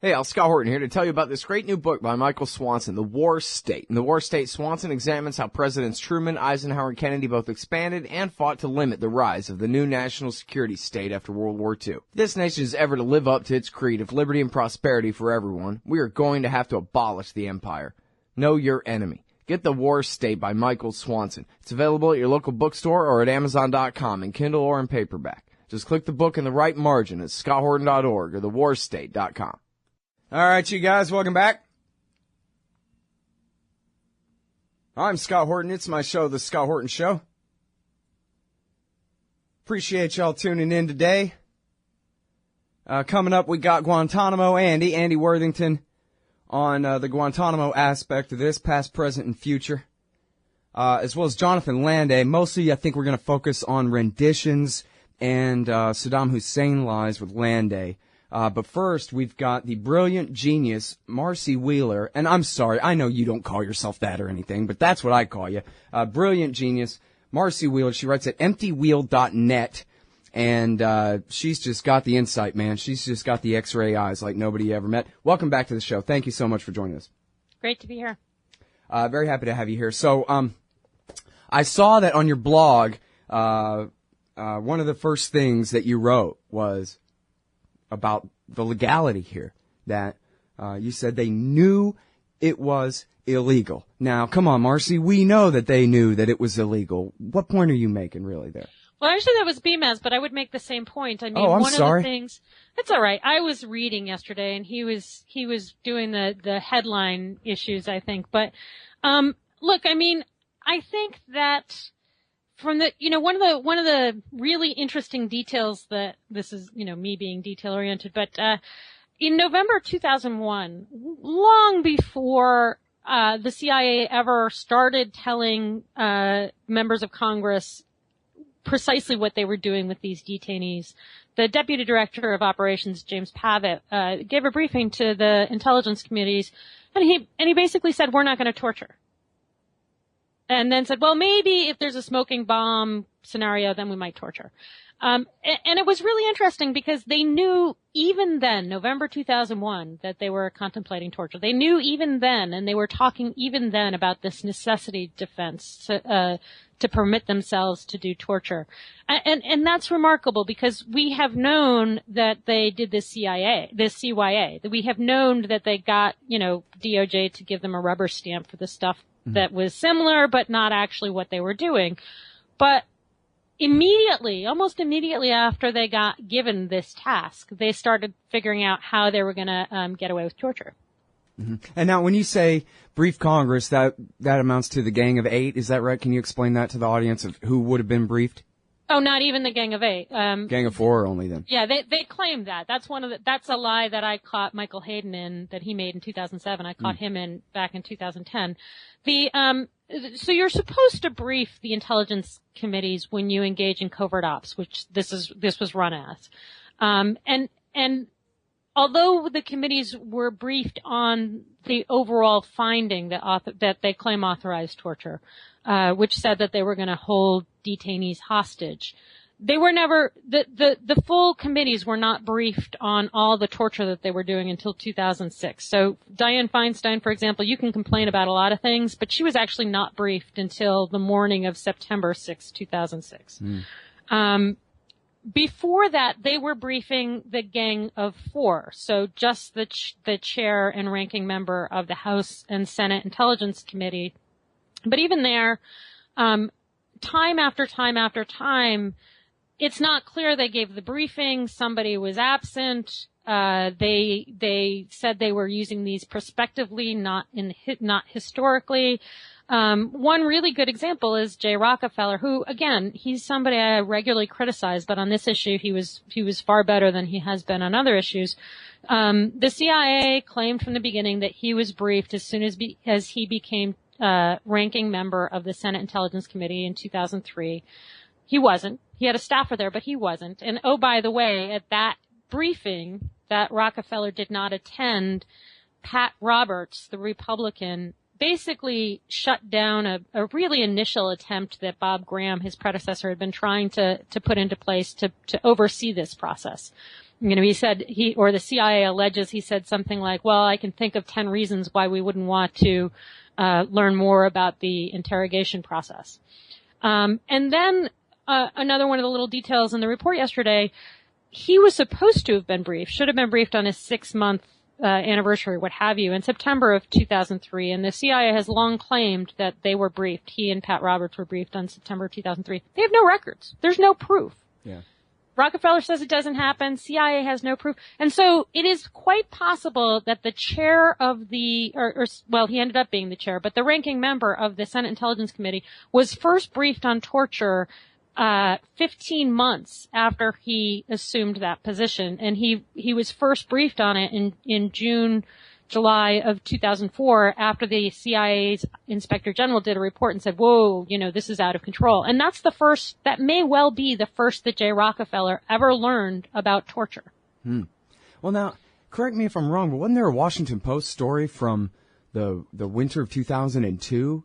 Hey, Scott Horton here to tell you about this great new book by Michael Swanson, The War State. In The War State, Swanson examines how Presidents Truman, Eisenhower, and Kennedy both expanded and fought to limit the rise of the new national security state after World War II. If this nation is ever to live up to its creed of liberty and prosperity for everyone, we are going to have to abolish the empire. Know your enemy. Get The War State by Michael Swanson. It's available at your local bookstore or at Amazon.com in Kindle or in paperback. Just click the book in the right margin at scotthorton.org or thewarstate.com. All right, you guys, welcome back. I'm Scott Horton. It's my show, The Scott Horton Show. Appreciate y'all tuning in today. Coming up, we got Guantanamo Andy Worthington on the Guantanamo aspect of this, past, present, and future, as well as Jonathan Landay. Mostly, I think we're going to focus on renditions and Saddam Hussein lies with Landay. But first, we've got the brilliant genius, Marcy Wheeler. And I'm sorry, I know you don't call yourself that or anything, but that's what I call you. Brilliant genius, Marcy Wheeler. She writes at emptywheel.net. And she's just got the insight, man. She's just got the X-ray eyes like nobody you ever met. Welcome back to the show. Thank you so much for joining us. Great to be here. Very happy to have you here. So I saw that on your blog, one of the first things that you wrote was about the legality here, that you said they knew it was illegal. Now, come on, Marcy, we know that they knew that it was illegal. What point are you making really there? Well, actually, that was BMAS, but I would make the same point. I mean, I'm one sorry. of the things, it's all right. I was reading yesterday, and he was doing the headline issues, I think. But look, I mean, I think that from the, one of the really interesting details that this is, me being detail oriented, but in November 2001, long before the CIA ever started telling members of Congress precisely what they were doing with these detainees, the Deputy Director of Operations, James Pavitt, gave a briefing to the intelligence committees, and he basically said, we're not going to torture. And then said, well, maybe if there's a smoking bomb scenario, then we might torture. And it was really interesting because they knew even then, November 2001, that they were contemplating torture. They knew even then, and they were talking even then about this necessity defense to permit themselves to do torture. And that's remarkable because we have known that they did this CYA. We have known that they got, DOJ to give them a rubber stamp for the stuff that was similar, but not actually what they were doing. But almost immediately after they got given this task, they started figuring out how they were going to get away with torture. Mm-hmm. And now when you say brief Congress, that amounts to the Gang of Eight, is that right? Can you explain that to the audience of who would have been briefed? Oh, not even the Gang of Eight. Gang of Four only then. Yeah, they claim that. That's a lie that I caught Michael Hayden in, that he made in 2007. I caught him in back in 2010. So you're supposed to brief the intelligence committees when you engage in covert ops, which this was run as. And although the committees were briefed on the overall finding that they claim authorized torture, which said that they were going to hold detainees hostage, they were never, the full committees were not briefed on all the torture that they were doing until 2006. So Dianne Feinstein, for example, you can complain about a lot of things, but she was actually not briefed until the morning of September 6, 2006. Before that, they were briefing the Gang of Four, so just the chair and ranking member of the House and Senate Intelligence Committee. But even there, time after time after time, it's not clear they gave the briefing. Somebody was absent. They said they were using these prospectively, not historically. One really good example is Jay Rockefeller, who, again, he's somebody I regularly criticize, but on this issue, he was far better than he has been on other issues. The CIA claimed from the beginning that he was briefed as soon as he became ranking member of the Senate Intelligence Committee in 2003. He wasn't. He had a staffer there, but he wasn't. And oh, by the way, at that briefing that Rockefeller did not attend, Pat Roberts, the Republican, basically shut down a really initial attempt that Bob Graham, his predecessor, had been trying to put into place to oversee this process. he said or the CIA alleges he said something like, well, I can think of 10 reasons why we wouldn't want to learn more about the interrogation process. And then another one of the little details in the report yesterday, he was supposed to have been briefed, should have been briefed on his 6-month anniversary, what have you, in September of 2003. And the CIA has long claimed that they were briefed. He and Pat Roberts were briefed on September of 2003. They have no records. There's no proof. Yeah. Rockefeller says it doesn't happen. CIA has no proof. And so it is quite possible that the chair of the, well, he ended up being the chair, but the ranking member of the Senate Intelligence Committee was first briefed on torture 15 months after he assumed that position. And he was first briefed on it in July of 2004 after the CIA's Inspector General did a report and said, whoa, this is out of control. And that may well be the first that Jay Rockefeller ever learned about torture. Well, now, correct me if I'm wrong, but wasn't there a Washington Post story from the winter of 2002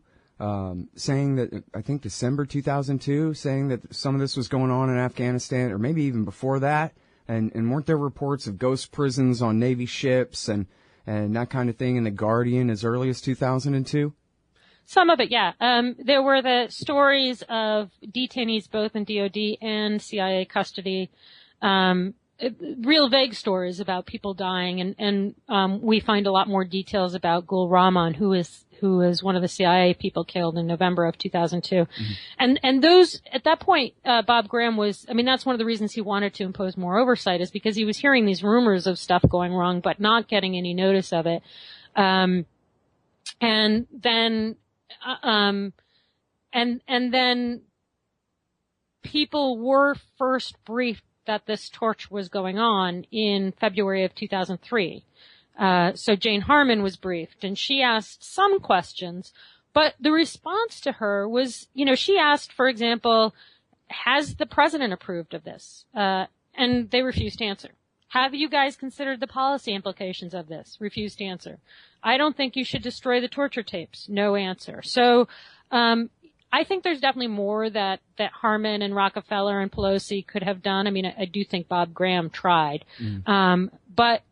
saying that, I think December 2002, saying that some of this was going on in Afghanistan, or maybe even before that? And weren't there reports of ghost prisons on Navy ships and that kind of thing in The Guardian as early as 2002? Some of it, yeah. There were the stories of detainees both in DOD and CIA custody, real vague stories about people dying, and we find a lot more details about Gul Rahman, who is one of the CIA people killed in November of 2002. Mm-hmm. And those, at that point, Bob Graham that's one of the reasons he wanted to impose more oversight, is because he was hearing these rumors of stuff going wrong, but not getting any notice of it. And then people were first briefed that this torture was going on in February of 2003. So Jane Harmon was briefed, and she asked some questions, but the response to her was, she asked, for example, has the president approved of this? And they refused to answer. Have you guys considered the policy implications of this? Refused to answer. I don't think you should destroy the torture tapes. No answer. So, I think there's definitely more that Harmon and Rockefeller and Pelosi could have done. I do think Bob Graham tried. But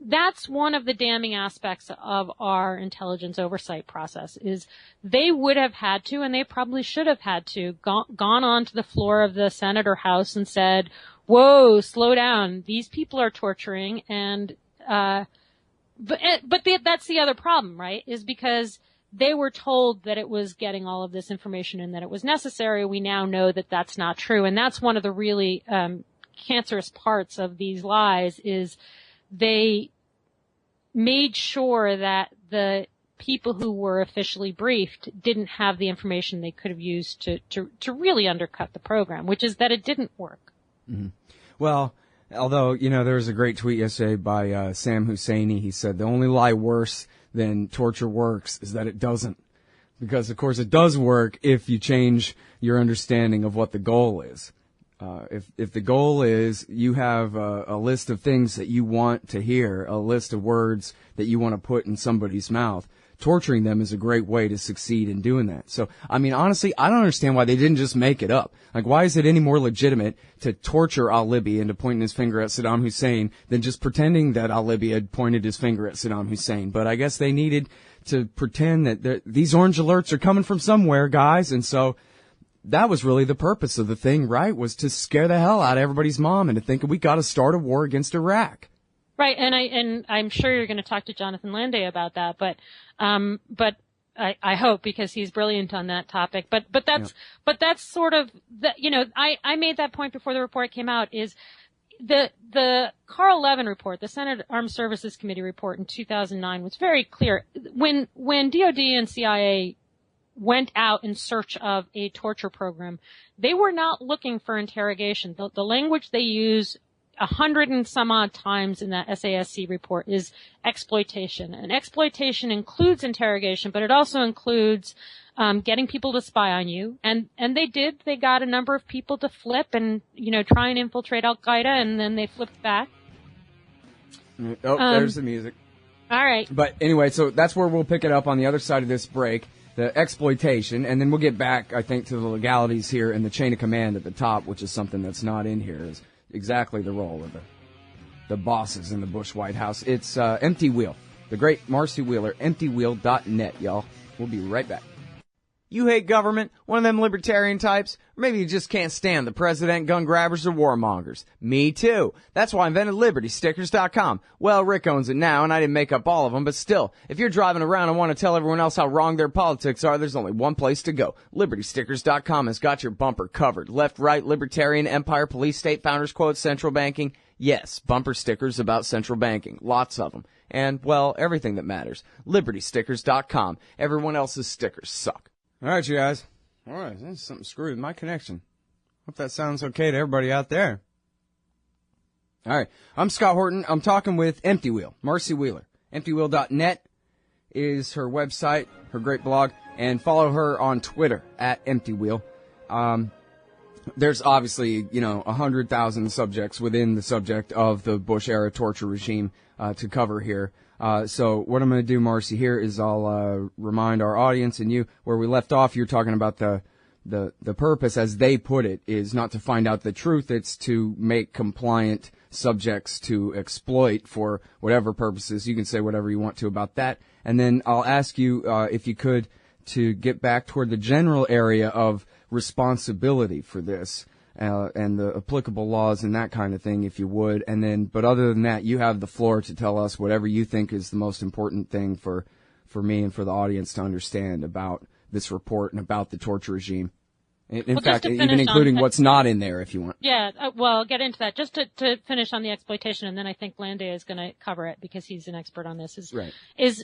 that's one of the damning aspects of our intelligence oversight process, is they would have had to, and they probably should have had to, gone onto the floor of the Senate or House and said, whoa, slow down. These people are torturing. And, but that's the other problem, right? Is because they were told that it was getting all of this information and that it was necessary. We now know that that's not true. And that's one of the really, cancerous parts of these lies, is they made sure that the people who were officially briefed didn't have the information they could have used to really undercut the program, which is that it didn't work. Mm-hmm. Well, although, there was a great tweet yesterday by Sam Husseini. He said the only lie worse than torture works is that it doesn't. Because, of course, it does work if you change your understanding of what the goal is. If the goal is you have a list of things that you want to hear, a list of words that you want to put in somebody's mouth, torturing them is a great way to succeed in doing that. So, honestly, I don't understand why they didn't just make it up. Like, why is it any more legitimate to torture al-Libi into pointing his finger at Saddam Hussein than just pretending that al-Libi had pointed his finger at Saddam Hussein? But I guess they needed to pretend that these orange alerts are coming from somewhere, guys, and so that was really the purpose of the thing, right? Was to scare the hell out of everybody's mom and to think we got to start a war against Iraq. Right, and I'm sure you're going to talk to Jonathan Landay about that, but I hope, because he's brilliant on that topic. But that's sort of I made that point before the report came out, is the Carl Levin report, the Senate Armed Services Committee report in 2009 was very clear. When DOD and CIA went out in search of a torture program, they were not looking for interrogation. The language they use 100 and some odd times in that SASC report is exploitation. And exploitation includes interrogation, but it also includes getting people to spy on you. And they did. They got a number of people to flip and, try and infiltrate Al-Qaeda, and then they flipped back. Oh, there's the music. All right. But anyway, so that's where we'll pick it up on the other side of this break. The exploitation, and then we'll get back, I think, to the legalities here and the chain of command at the top, which is something that's not in here. exactly the role of the bosses in the Bush White House. It's Empty Wheel. The great Marcy Wheeler, emptywheel.net, y'all. We'll be right back. You hate government? One of them libertarian types? Or maybe you just can't stand the president, gun grabbers, or warmongers. Me too. That's why I invented LibertyStickers.com. Well, Rick owns it now, and I didn't make up all of them, but still, if you're driving around and want to tell everyone else how wrong their politics are, there's only one place to go. LibertyStickers.com has got your bumper covered. Left, right, libertarian, empire, police, state, founders, quotes, central banking. Yes, bumper stickers about central banking. Lots of them. And, well, everything that matters. LibertyStickers.com. Everyone else's stickers suck. All right, you guys. All right, there's something screwed with my connection. Hope that sounds okay to everybody out there. All right, I'm Scott Horton. I'm talking with Empty Wheel, Marcy Wheeler. Emptywheel.net is her website, her great blog, and follow her on Twitter at EmptyWheel. There's obviously, 100,000 subjects within the subject of the Bush-era torture regime to cover here. So what I'm going to do, Marcy, here is I'll remind our audience and you where we left off. You're talking about the purpose, as they put it, is not to find out the truth. It's to make compliant subjects to exploit for whatever purposes. You can say whatever you want to about that. And then I'll ask you, if you could, to get back toward the general area of responsibility for this. And the applicable laws and that kind of thing, if you would. And then, but other than that, you have the floor to tell us whatever you think is the most important thing for me and for the audience to understand about this report and about the torture regime. In fact, even including what's not in there, if you want. Yeah, well, I'll get into that. Just to finish on the exploitation, and then I think Landay is going to cover it because he's an expert on this, is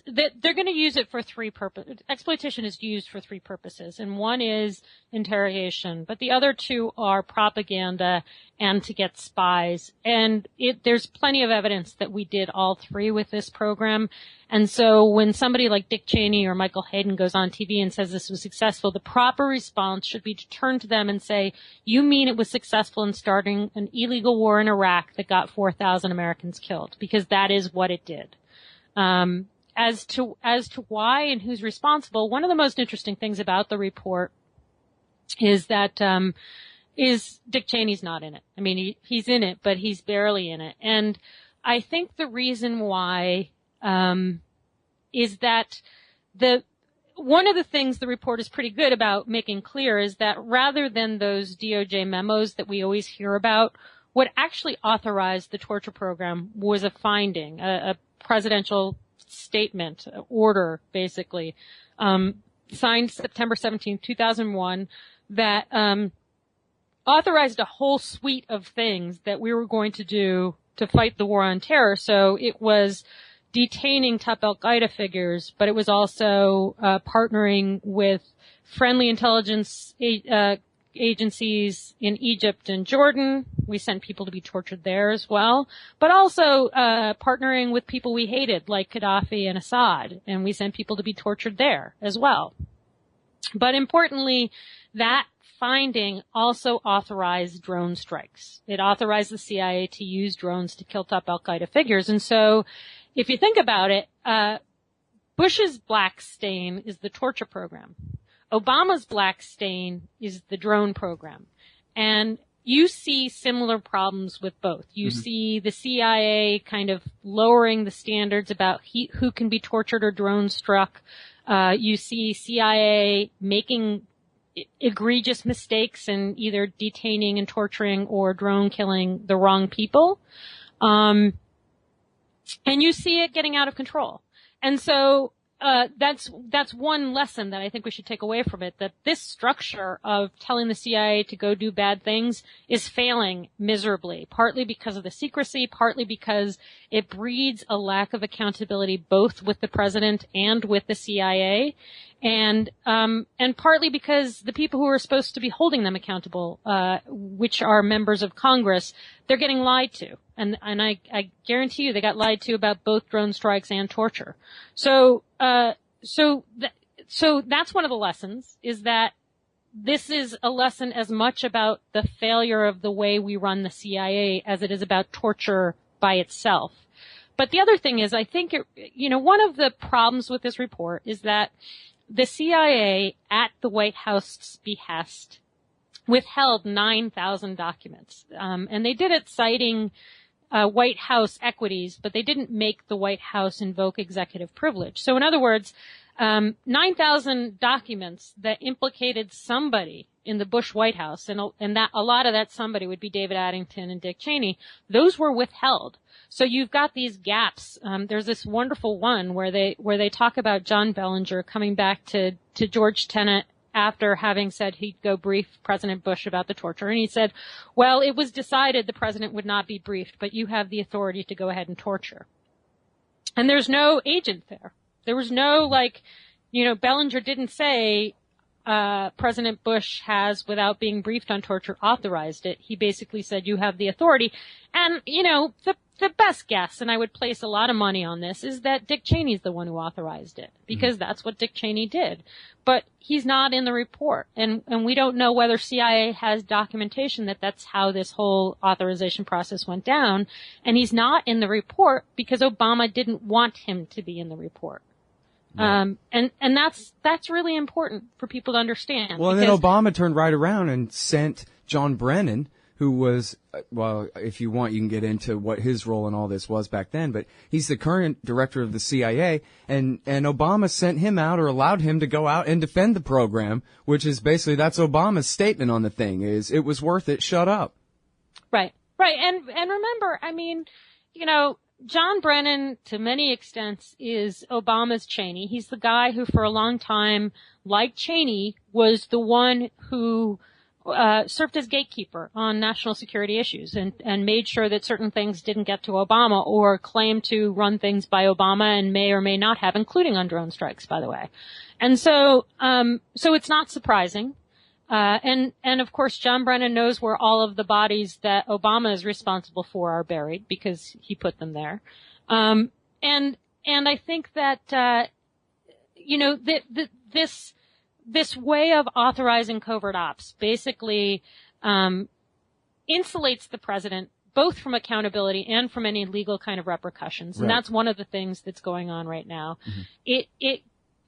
that they're going to use it for three purposes. Exploitation is used for three purposes, and one is interrogation, but the other two are propaganda and to get spies. And there's plenty of evidence that we did all three with this program. And so when somebody like Dick Cheney or Michael Hayden goes on TV and says this was successful, the proper response should be to turn to them and say, you mean it was successful in starting an illegal war in Iraq that got 4,000 Americans killed? Because that is what it did. As to why and who's responsible, one of the most interesting things about the report is that, is Dick Cheney's not in it. I mean, he's in it, but he's barely in it. And I think the reason why, is that one of the things the report is pretty good about making clear is that rather than those DOJ memos that we always hear about, what actually authorized the torture program was a finding, a presidential statement, order, basically, signed September 17, 2001, that, authorized a whole suite of things that we were going to do to fight the war on terror. So it was detaining top al-Qaeda figures, but it was also partnering with friendly intelligence agencies in Egypt and Jordan. We sent people to be tortured there as well, but also partnering with people we hated, like Gaddafi and Assad, and we sent people to be tortured there as well. But importantly, that finding also authorized drone strikes. It authorized the CIA to use drones to kill top al-Qaeda figures. And so if you think about it, Bush's black stain is the torture program. Obama's black stain is the drone program. And you see similar problems with both. You see the CIA kind of lowering the standards about who can be tortured or drone struck. You see CIA making egregious mistakes in either detaining and torturing or drone killing the wrong people. And you see it getting out of control. And so, that's one lesson that I think we should take away from it, that this structure of telling the CIA to go do bad things is failing miserably, partly because of the secrecy, partly because it breeds a lack of accountability both with the president and with the CIA, and partly because the people who are supposed to be holding them accountable, which are members of Congress, they're getting lied to. And I guarantee you they got lied to about both drone strikes and torture. So that's one of the lessons, is that this is a lesson as much about the failure of the way we run the CIA as it is about torture by itself. But the other thing is, I think, one of the problems with this report is that the CIA, at the White House's behest, withheld 9,000 documents. And they did it citing White House equities, but they didn't make the White House invoke executive privilege. So in other words, 9,000 documents that implicated somebody in the Bush White House, and that a lot of that somebody would be David Addington and Dick Cheney, those were withheld. So you've got these gaps. There's this wonderful one where they talk about John Bellinger coming back to George Tenet after having said he'd go brief President Bush about the torture. And he said, well, it was decided the president would not be briefed, but you have the authority to go ahead and torture. And there's no agent there. There was no, Bellinger didn't say, President Bush has, without being briefed on torture, authorized it. He basically said, you have the authority. And, the best guess, and I would place a lot of money on this, is that Dick Cheney's the one who authorized it, because that's what Dick Cheney did. But he's not in the report, and we don't know whether CIA has documentation that that's how this whole authorization process went down, and he's not in the report because Obama didn't want him to be in the report. Right. And that's really important for people to understand. Well, and then Obama turned right around and sent John Brennan, who was, well, if you want, you can get into what his role in all this was back then, but he's the current director of the CIA, and Obama sent him out, or allowed him to go out and defend the program, which is basically, that's Obama's statement on the thing, is it was worth it, shut up. Right. And remember, John Brennan, to many extents, is Obama's Cheney. He's the guy who, for a long time, like Cheney, was the one who served as gatekeeper on national security issues and made sure that certain things didn't get to Obama, or claimed to run things by Obama and may or may not have, including on drone strikes, by the way. And so it's not surprising. And of course, John Brennan knows where all of the bodies that Obama is responsible for are buried, because he put them there. And I think that, this way of authorizing covert ops basically insulates the president both from accountability and from any legal kind of repercussions. And that's one of the things that's going on right now. Mm-hmm.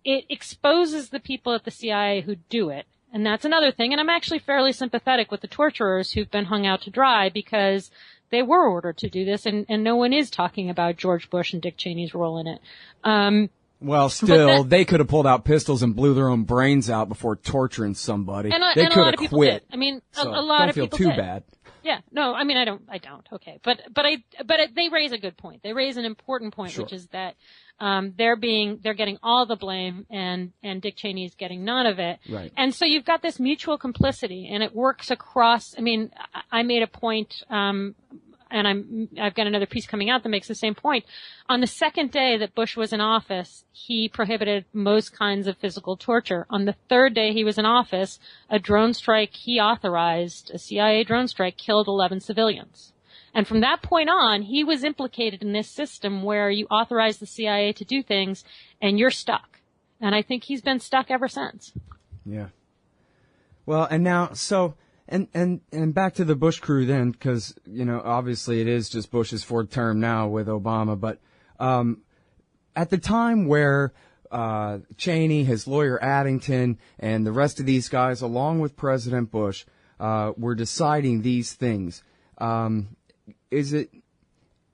It exposes the people at the CIA who do it. And that's another thing. And I'm actually fairly sympathetic with the torturers who've been hung out to dry, because they were ordered to do this, and no one is talking about George Bush and Dick Cheney's role in it. Well, still, they could have pulled out pistols and blew their own brains out before torturing somebody. They could have quit. I mean, so a lot of people did. Don't feel too bad. Yeah, no, I mean, I don't. Okay, but they raise a good point. They raise an important point, which is that they're getting all the blame, and Dick Cheney's getting none of it. Right. And so you've got this mutual complicity, and it works across. I mean, I made a point. And I've got another piece coming out that makes the same point. On the second day that Bush was in office, he prohibited most kinds of physical torture. On the third day he was in office, a drone strike he authorized, a CIA drone strike, killed 11 civilians. And from that point on, he was implicated in this system where you authorize the CIA to do things and you're stuck. And I think he's been stuck ever since. Yeah. Well, and now, so... And back to the Bush crew then, because, obviously it is just Bush's fourth term now with Obama, but at the time where Cheney, his lawyer Addington, and the rest of these guys, along with President Bush, were deciding these things, is it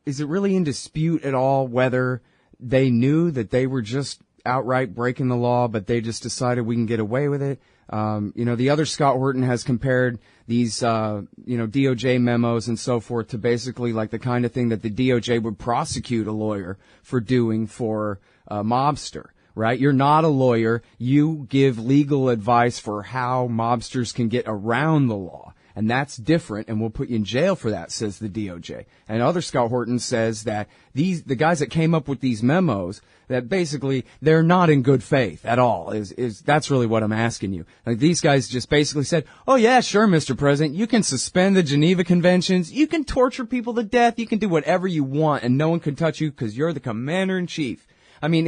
really in dispute at all whether they knew that they were just outright breaking the law, but they just decided we can get away with it? The other Scott Horton has compared these, DOJ memos and so forth to basically like the kind of thing that the DOJ would prosecute a lawyer for doing for a mobster, right? You're not a lawyer. You give legal advice for how mobsters can get around the law. And that's different, and we'll put you in jail for that, says the DOJ. And other Scott Horton says that the guys that came up with these memos, that basically they're not in good faith at all. That's really what I'm asking you. Like, these guys just basically said, oh yeah, sure, Mr. President, you can suspend the Geneva Conventions, you can torture people to death, you can do whatever you want, and no one can touch you because you're the commander-in-chief. I mean,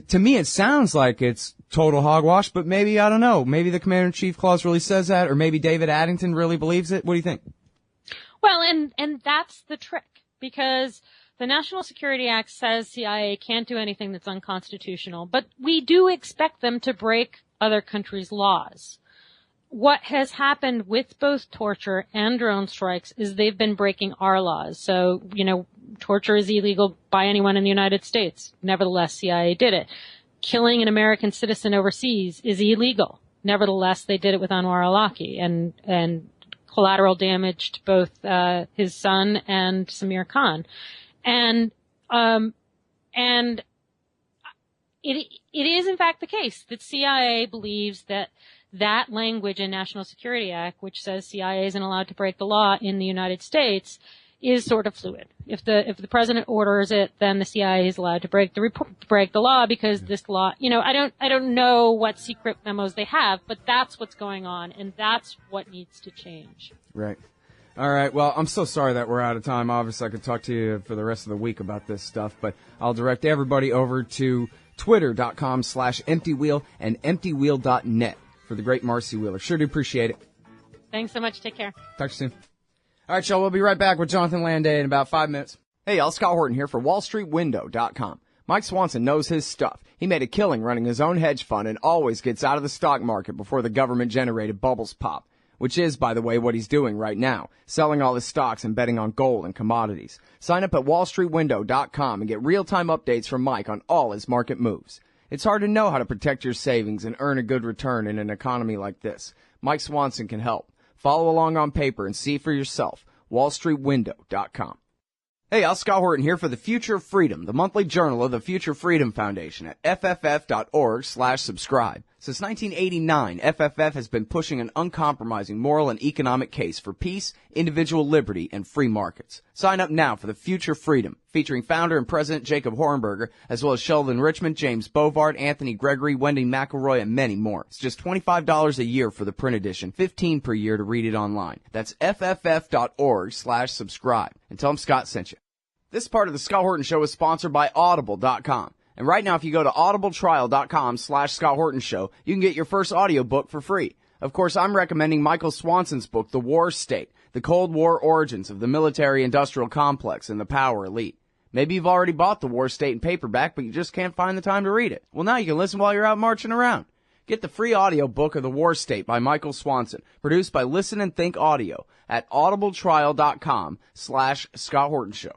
to me, it sounds like it's total hogwash, but maybe, I don't know, maybe the Commander-in-Chief clause really says that, or maybe David Addington really believes it. What do you think? Well, and that's the trick, because the National Security Act says CIA can't do anything that's unconstitutional, but we do expect them to break other countries' laws. what has happened with both torture and drone strikes is they've been breaking our laws. So, torture is illegal by anyone in the United States. Nevertheless, CIA did it. Killing an American citizen overseas is illegal. Nevertheless, they did it with Anwar al-Awlaki and collateral damaged both his son and Samir Khan. And it is in fact the case that CIA believes that language in National Security Act, which says CIA isn't allowed to break the law in the United States, is sort of fluid. If the president orders it, then the CIA is allowed to break the law because this law, I don't know what secret memos they have, but that's what's going on, and that's what needs to change. Right. All right. Well, I'm so sorry that we're out of time. Obviously, I could talk to you for the rest of the week about this stuff, but I'll direct everybody over to twitter.com/emptywheel and emptywheel.net for the great Marcy Wheeler. Sure do appreciate it. Thanks so much. Take care. Talk to you soon. All right, y'all, we'll be right back with Jonathan Landay in about 5 minutes. Hey, y'all, Scott Horton here for WallStreetWindow.com. Mike Swanson knows his stuff. He made a killing running his own hedge fund and always gets out of the stock market before the government-generated bubbles pop, which is, by the way, what he's doing right now, selling all his stocks and betting on gold and commodities. Sign up at WallStreetWindow.com and get real-time updates from Mike on all his market moves. It's hard to know how to protect your savings and earn a good return in an economy like this. Mike Swanson can help. Follow along on paper and see for yourself. WallStreetWindow.com. Hey, I'm Scott Horton here for The Future of Freedom, the monthly journal of the Future Freedom Foundation at fff.org/subscribe. Since 1989, FFF has been pushing an uncompromising moral and economic case for peace, individual liberty, and free markets. Sign up now for The Future Freedom, featuring founder and president Jacob Hornberger, as well as Sheldon Richmond, James Bovard, Anthony Gregory, Wendy McElroy, and many more. It's just $25 a year for the print edition, $15 per year to read it online. That's fff.org/subscribe. And tell them Scott sent you. This part of the Scott Horton Show is sponsored by Audible.com. And right now, if you go to audibletrial.com/Scott Horton Show, you can get your first audiobook for free. Of course, I'm recommending Michael Swanson's book, The War State, The Cold War Origins of the Military-Industrial Complex and the Power Elite. Maybe you've already bought The War State in paperback, but you just can't find the time to read it. Well, now you can listen while you're out marching around. Get the free audiobook of The War State by Michael Swanson, produced by Listen and Think Audio at audibletrial.com/Scott Horton Show.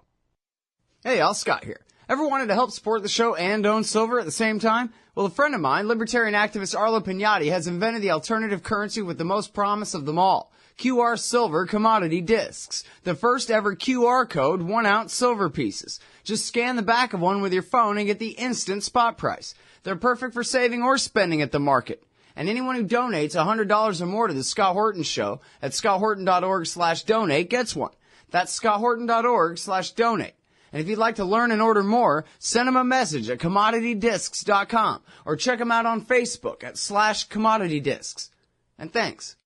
Hey, y'all, Scott here. Ever wanted to help support the show and own silver at the same time? Well, a friend of mine, libertarian activist Arlo Pignatti, has invented the alternative currency with the most promise of them all. QR Silver Commodity Discs. The first ever QR code 1-ounce silver pieces. Just scan the back of one with your phone and get the instant spot price. They're perfect for saving or spending at the market. And anyone who donates $100 or more to the Scott Horton Show at scotthorton.org/donate gets one. That's scotthorton.org/donate. And if you'd like to learn and order more, send them a message at commoditydiscs.com or check them out on Facebook at /commoditydiscs. And thanks.